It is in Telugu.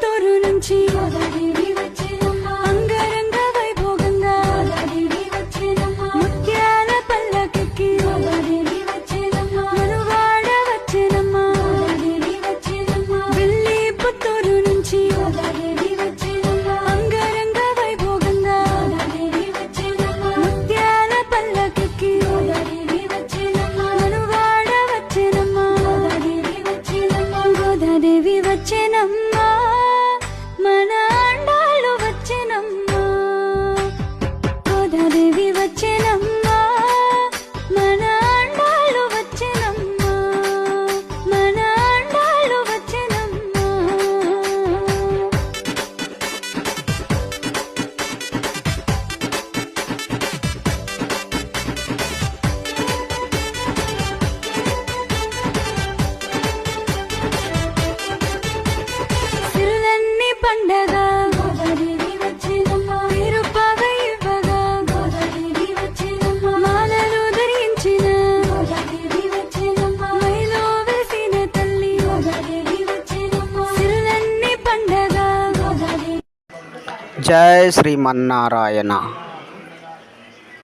పుత్తూరు నుంచి అంగరంగ వైభోగంగా ముత్యాల పల్లకెక్కి మనువాడ వచ్చేనమ్మా. వెళ్ళి పుత్తూరు నుంచి అంగరంగ వైభోగంగా ముత్యాల పల్లకెక్కి మనువాడ వచ్చేనమ్మా. గోదాదేవి వచ్చేనమ్మా, మన అండాలు వచ్చేనమ్మా. గోదాదేవి వచ్చేనమ్మా, మన అండాలు వచ్చేనమ్మా. మన అండాలు వచ్చేనమ్మా. సిరులన్నీ పండగ వీరుపాగ ఇవ్వగా మాలలు ధరించిన మైలో వెలిసిన తల్లి సిరులన్నీ పండగ. జై శ్రీమన్నారాయణ.